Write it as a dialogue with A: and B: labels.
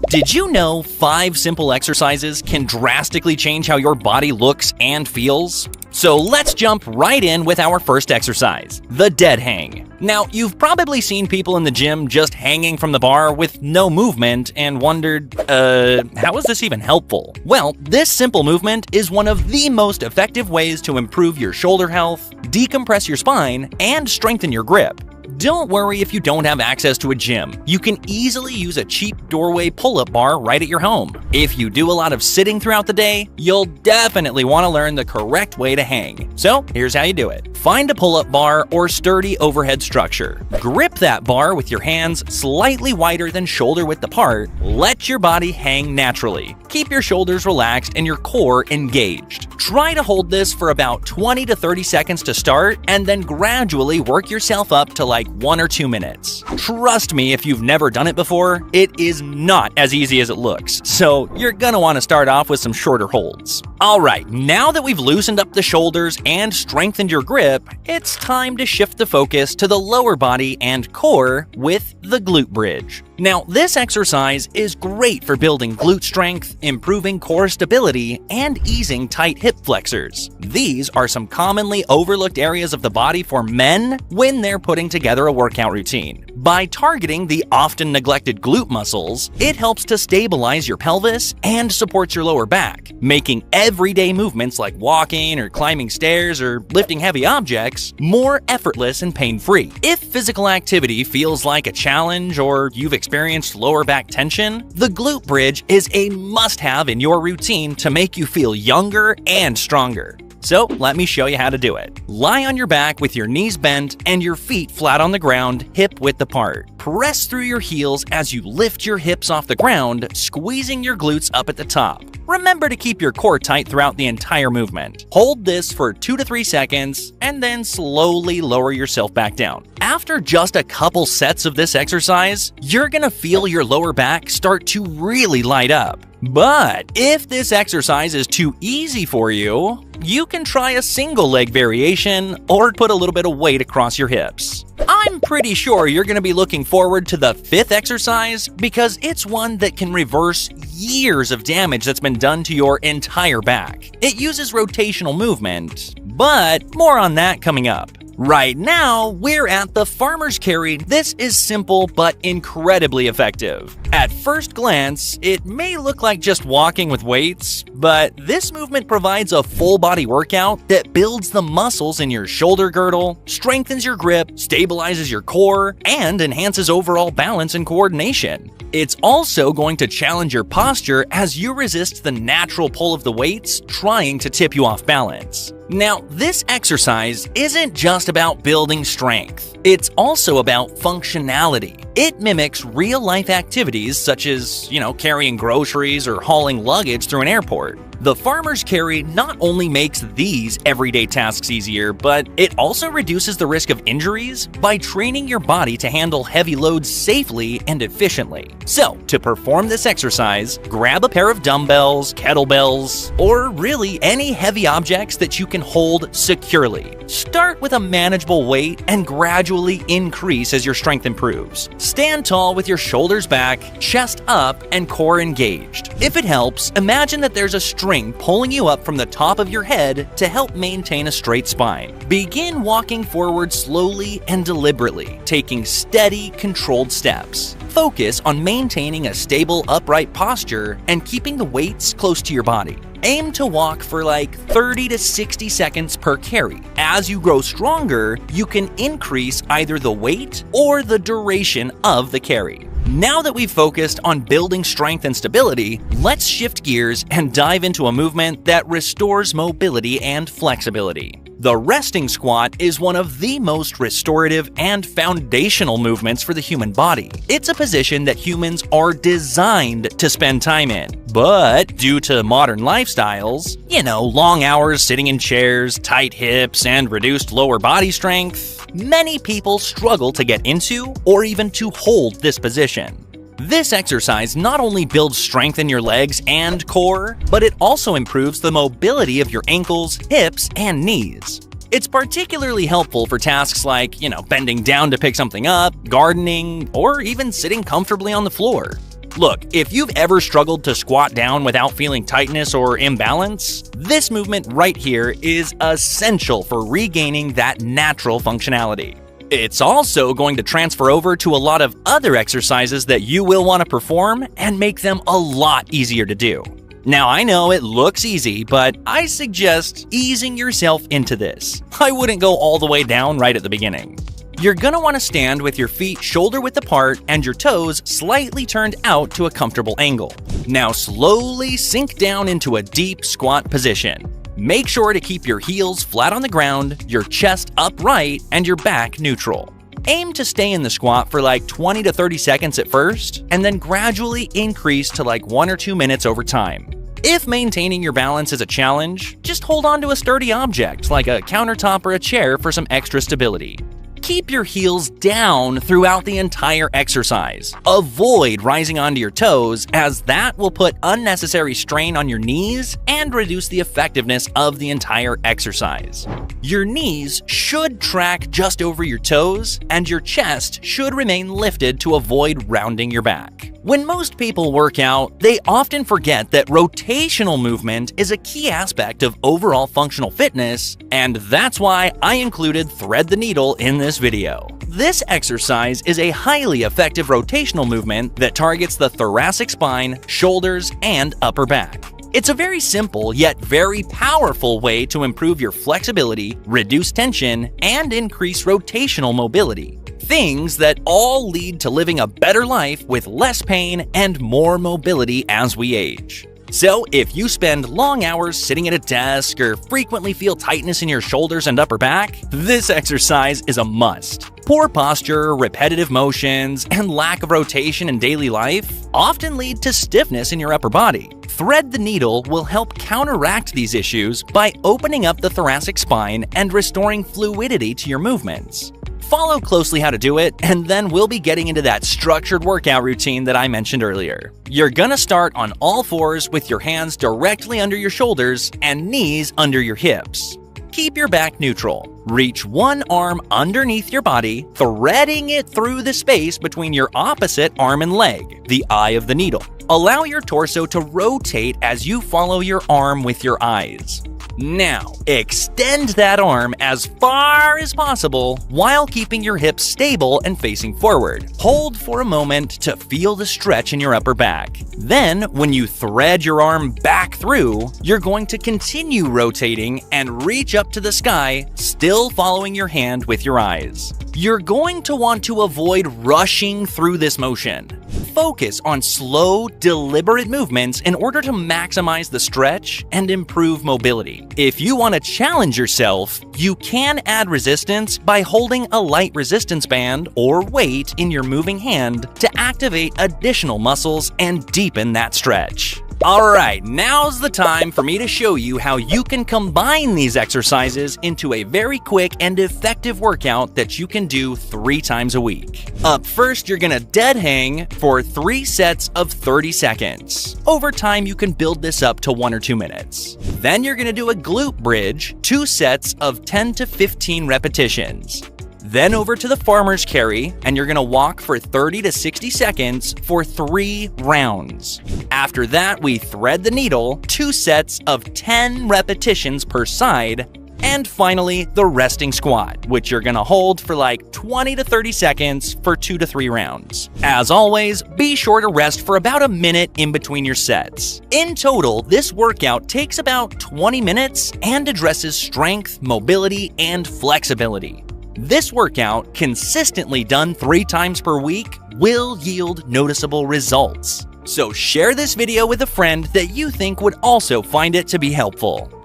A: Did you know 5 simple exercises can drastically change how your body looks and feels? So let's jump right in with our first exercise, the dead hang. Now, you've probably seen people in the gym just hanging from the bar with no movement and wondered, how is this even helpful? Well, this simple movement is one of the most effective ways to improve your shoulder health, decompress your spine, and strengthen your grip. Don't worry if you don't have access to a gym. You can easily use a cheap doorway pull-up bar right at your home. If you do a lot of sitting throughout the day, you'll definitely want to learn the correct way to hang. So here's how you do it. Find a pull-up bar or sturdy overhead structure. Grip that bar with your hands slightly wider than shoulder width apart. Let your body hang naturally. Keep your shoulders relaxed and your core engaged. Try to hold this for about 20 to 30 seconds to start, and then gradually work yourself up to like 1 or 2 minutes. Trust me, if you've never done it before, it is not as easy as it looks, so you're gonna want to start off with some shorter holds. Alright, now that we've loosened up the shoulders and strengthened your grip, it's time to shift the focus to the lower body and core with the glute bridge. Now, this exercise is great for building glute strength, improving core stability, and easing tight hip flexors. These are some commonly overlooked areas of the body for men when they're putting together a workout routine. By targeting the often neglected glute muscles, it helps to stabilize your pelvis and supports your lower back, making everyday movements like walking or climbing stairs or lifting heavy objects more effortless and pain-free. If physical activity feels like a challenge or you've experienced lower back tension, the glute bridge is a must-have in your routine to make you feel younger and stronger. So let me show you how to do it. Lie on your back with your knees bent and your feet flat on the ground, hip width apart. Press through your heels as you lift your hips off the ground, squeezing your glutes up at the top. Remember to keep your core tight throughout the entire movement. Hold this for 2 to 3 seconds and then slowly lower yourself back down. After just a couple sets of this exercise, you're gonna feel your lower back start to really light up. But if this exercise is too easy for you, you can try a single leg variation or put a little bit of weight across your hips. I'm pretty sure you're going to be looking forward to the 5th exercise because it's one that can reverse years of damage that's been done to your entire back. It uses rotational movement, but more on that coming up. Right now, we're at the farmer's carry. This is simple but incredibly effective. At first glance, it may look like just walking with weights, but this movement provides a full body workout that builds the muscles in your shoulder girdle, strengthens your grip, stabilizes your core, and enhances overall balance and coordination. It's also going to challenge your posture as you resist the natural pull of the weights trying to tip you off balance. Now, this exercise isn't just about building strength. It's also about functionality. It mimics real-life activities such as, carrying groceries or hauling luggage through an airport. The farmer's carry not only makes these everyday tasks easier, but it also reduces the risk of injuries by training your body to handle heavy loads safely and efficiently. So, to perform this exercise, grab a pair of dumbbells, kettlebells, or really any heavy objects that you can hold securely. Start with a manageable weight and gradually increase as your strength improves. Stand tall with your shoulders back, chest up, and core engaged. If it helps, imagine that there's a string pulling you up from the top of your head to help maintain a straight spine. Begin walking forward slowly and deliberately, taking steady, controlled steps. Focus on maintaining a stable, upright posture and keeping the weights close to your body. Aim to walk for like 30 to 60 seconds per carry. As you grow stronger, you can increase either the weight or the duration of the carry. Now that we've focused on building strength and stability, let's shift gears and dive into a movement that restores mobility and flexibility. The resting squat is one of the most restorative and foundational movements for the human body. It's a position that humans are designed to spend time in. But due to modern lifestyles, long hours sitting in chairs, tight hips, and reduced lower body strength, many people struggle to get into or even to hold this position. This exercise not only builds strength in your legs and core, but it also improves the mobility of your ankles, hips, and knees. It's particularly helpful for tasks like, bending down to pick something up, gardening, or even sitting comfortably on the floor. Look, if you've ever struggled to squat down without feeling tightness or imbalance, this movement right here is essential for regaining that natural functionality. It's also going to transfer over to a lot of other exercises that you will want to perform and make them a lot easier to do. Now, I know it looks easy, but I suggest easing yourself into this. I wouldn't go all the way down right at the beginning. You're gonna want to stand with your feet shoulder-width apart and your toes slightly turned out to a comfortable angle. Now slowly sink down into a deep squat position. Make sure to keep your heels flat on the ground, your chest upright, and your back neutral. Aim to stay in the squat for like 20 to 30 seconds at first, and then gradually increase to like 1 or 2 minutes over time. If maintaining your balance is a challenge, just hold on to a sturdy object like a countertop or a chair for some extra stability. Keep your heels down throughout the entire exercise. Avoid rising onto your toes, as that will put unnecessary strain on your knees and reduce the effectiveness of the entire exercise. Your knees should track just over your toes, and your chest should remain lifted to avoid rounding your back. When most people work out, they often forget that rotational movement is a key aspect of overall functional fitness, and that's why I included thread the needle in this video. This exercise is a highly effective rotational movement that targets the thoracic spine, shoulders, and upper back. It's a very simple yet very powerful way to improve your flexibility, reduce tension, and increase rotational mobility. Things that all lead to living a better life with less pain and more mobility as we age. So, if you spend long hours sitting at a desk or frequently feel tightness in your shoulders and upper back, this exercise is a must. Poor posture, repetitive motions, and lack of rotation in daily life often lead to stiffness in your upper body. Thread the needle will help counteract these issues by opening up the thoracic spine and restoring fluidity to your movements. Follow closely how to do it, and then we'll be getting into that structured workout routine that I mentioned earlier. You're gonna start on all fours with your hands directly under your shoulders and knees under your hips. Keep your back neutral. Reach one arm underneath your body, threading it through the space between your opposite arm and leg, the eye of the needle. Allow your torso to rotate as you follow your arm with your eyes. Now, extend that arm as far as possible while keeping your hips stable and facing forward. Hold for a moment to feel the stretch in your upper back. Then, when you thread your arm back through, you're going to continue rotating and reach up to the sky, still following your hand with your eyes. You're going to want to avoid rushing through this motion. Focus on slow, deliberate movements in order to maximize the stretch and improve mobility. If you want to challenge yourself, you can add resistance by holding a light resistance band or weight in your moving hand to activate additional muscles and deepen that stretch. Alright, now's the time for me to show you how you can combine these exercises into a very quick and effective workout that you can do 3 times a week. Up first, you're gonna dead hang for 3 sets of 30 seconds. Over time, you can build this up to 1 or 2 minutes. Then you're gonna do a glute bridge, 2 sets of 10 to 15 repetitions. Then over to the farmer's carry, and you're gonna walk for 30 to 60 seconds for 3 rounds. After that, we thread the needle, 2 sets of 10 repetitions per side. And finally, the resting squat, which you're gonna hold for like 20 to 30 seconds for 2 to 3 rounds. As always, be sure to rest for about a minute in between your sets. In total, this workout takes about 20 minutes and addresses strength, mobility, and flexibility. This workout, consistently done 3 times per week, will yield noticeable results. So share this video with a friend that you think would also find it to be helpful.